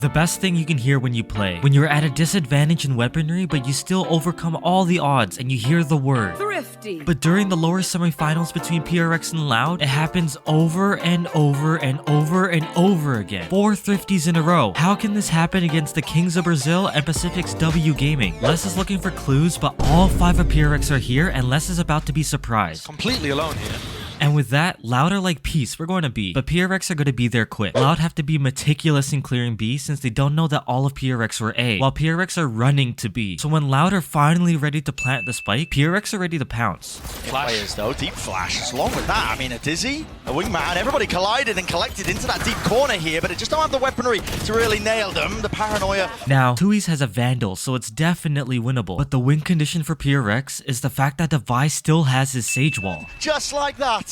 The best thing you can hear when you play. When you're at a disadvantage in weaponry, but you still overcome all the odds and you hear the word Thrifty. But during the lower semifinals between PRX and Loud, it happens over and over and over and over again. 4 Thrifties in a row. How can this happen against the Kings of Brazil and Pacific's W Gaming? Les is looking for clues, but all 5 of PRX are here and Les is about to be surprised. Completely alone here. And with that, Loud are like, peace, we're going to B. But PRX are going to be there quick. Loud have to be meticulous in clearing B since they don't know that all of PRX were A, while PRX are running to B. So when Loud are finally ready to plant the spike, PRX are ready to pounce. Players though, deep flash. Along with that, I mean, a Dizzy, a Wingman, everybody collided and collected into that deep corner here, but it just don't have the weaponry to really nail them. The paranoia. Now, Thiftys has a Vandal, so it's definitely winnable. But the win condition for PRX is the fact that Devi still has his Sage Wall. Just like that.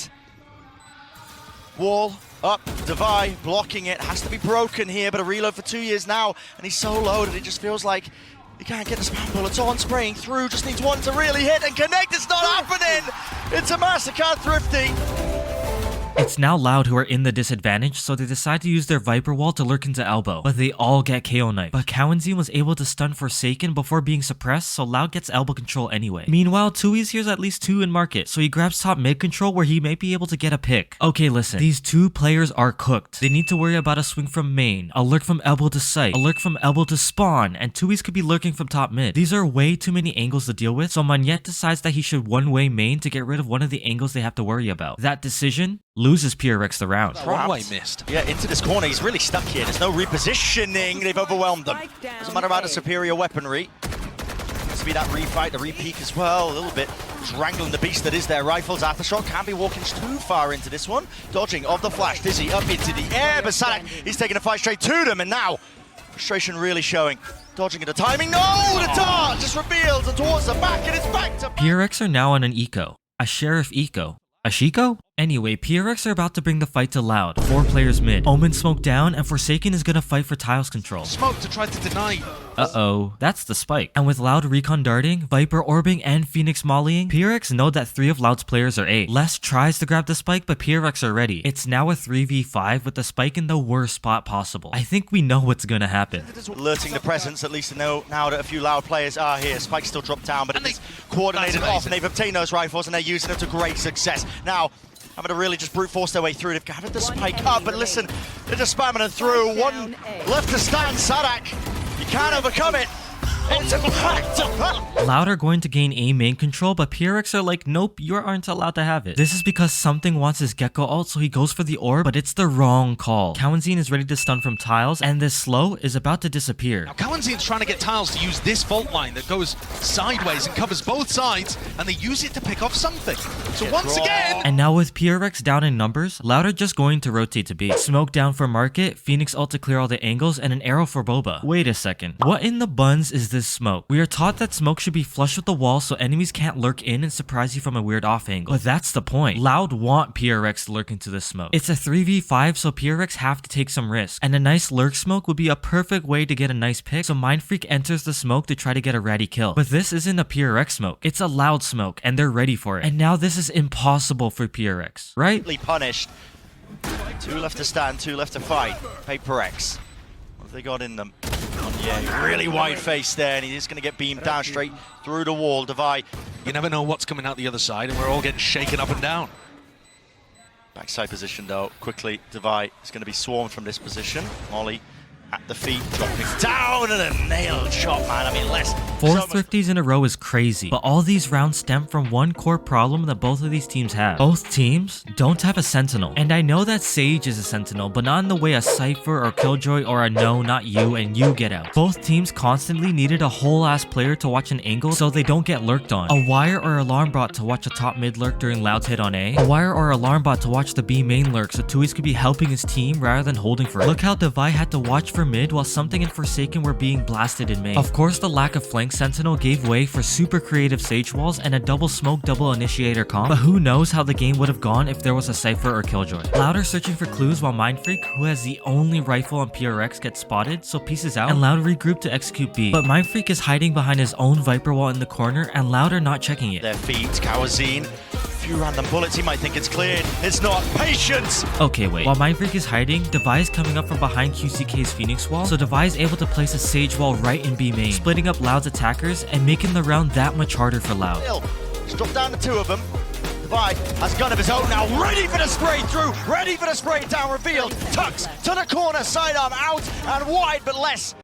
Wall up, Devi blocking it, has to be broken here, but a reload for 2 years now, and he's so low that it just feels like he can't get the spam bullets on, spraying through, just needs one to really hit and connect. It's not happening! It's a massacre, Thrifty! It's now Loud who are in the disadvantage, so they decide to use their Viper Wall to lurk into Elbow, but they all get KO Knife. But Cowanzine was able to stun Forsaken before being suppressed, so Loud gets Elbow control anyway. Meanwhile, Thiftys hears at least 2 in market, so he grabs top mid control where he might be able to get a pick. Okay, listen, these 2 players are cooked. They need to worry about a swing from main, a lurk from elbow to site, a lurk from elbow to spawn, and Thiftys could be lurking from top mid. These are way too many angles to deal with, so Magnet decides that he should one-way main to get rid of one of the angles they have to worry about. That decision loses PRX the round. Runway missed. Yeah, into this corner. He's really stuck here. There's no repositioning. They've overwhelmed them. Doesn't matter about the superior weaponry. Needs to be that refight, the repeak as well. A little bit wrangling the beast that is their rifles. Aftershock can't be walking too far into this one. Dodging of the flash. Dizzy up into the air. But Sadak, he's taking a fight straight to them. And now, frustration really showing. Dodging at the timing. No! The dart just reveals and towards the back. And it's back to... PRX are now on an eco. A Sheriff eco. A SHECO? Anyway, PRX are about to bring the fight to Loud. 4 players mid. Omen smoke down, and Forsaken is gonna fight for tiles control. Smoke to try to deny. Uh-oh, that's the spike. And with Loud recon darting, Viper orbing, and Phoenix mollying, PRX know that 3 of Loud's players are A. Les tries to grab the spike, but PRX are ready. It's now a 3v5 with the spike in the worst spot possible. I think we know what's gonna happen. Alerting the presence, at least to know now that a few Loud players are here. Spike still dropped down, but it's coordinated off, and they've obtained those rifles, and they're using them to great success. Now, I'm going to really just brute force their way through. They've gathered the spike up, but listen, they're just spamming it through. One left to stand, Sadak. You can't overcome it. It's a back-to-back. Loud are going to gain A main control, but PRX are like, nope, you aren't allowed to have it. This is because something wants his Gecko ult, so he goes for the orb, but it's the wrong call. Cowanzine is ready to stun from tiles, and this slow is about to disappear. Now Cowanzine's trying to get tiles to use this fault line that goes sideways and covers both sides, and they use it to pick off something. So once again... And now with PRX down in numbers, Loud are just going to rotate to B. Smoke down for market, Phoenix ult to clear all the angles, and an arrow for Boba. Wait a second. What in the buns is this smoke? We are taught that smoke should be flush with the wall so enemies can't lurk in and surprise you from a weird off angle. But that's the point. Loud want PRX to lurk into the smoke. It's a 3v5, so PRX have to take some risk. And a nice lurk smoke would be a perfect way to get a nice pick, so Mindfreak enters the smoke to try to get a ratty kill. But this isn't a PRX smoke. It's a Loud smoke, and they're ready for it. And now this is impossible for PRX, right? Punished. 2 left to stand, 2 left to fight. PRX. What have they got in them? Yeah, really wide face there, and he's going to get beamed down straight through the wall. Devi. You never know what's coming out the other side, and we're all getting shaken up and down. Backside position, though. Quickly, Devi is going to be swarmed from this position. Molly at the feet, dropping down, and a nailed shot, man. I mean, less. 4 Thrifties in a row is crazy, but all these rounds stem from one core problem that both of these teams have. Both teams don't have a Sentinel. And I know that Sage is a Sentinel, but not in the way a Cypher or Killjoy or a no, not you, and you get out. Both teams constantly needed a whole-ass player to watch an angle so they don't get lurked on. A wire or alarm bot to watch a top mid lurk during Loud's hit on A. A wire or alarm bot to watch the B main lurk so Thiftys could be helping his team rather than holding for it. Look how Devi had to watch for mid while Something and Forsaken were being blasted in main. Of course, the lack of flank Sentinel gave way for super creative Sage walls and a double smoke, double initiator comp, but who knows how the game would have gone if there was a Cypher or Killjoy. Loud are searching for clues while Mindfreak, who has the only rifle on PRX, gets spotted, so pieces out, and Loud regroup to execute B. But Mindfreak is hiding behind his own Viper wall in the corner, and Loud are not checking it. Their feet, Cowanzine few random bullets, he might think it's cleared. It's not. Patience! Okay, wait. While Mindfreak is hiding, Devi is coming up from behind QCK's Phoenix wall, so Devi is able to place a Sage wall right in B main, splitting up Loud's attackers and making the round that much harder for Loud. Struck down the two of them. Devi has gun of his own now, ready for the spray through, ready for the spray down revealed. Tucks to the corner, sidearm out and wide, but less.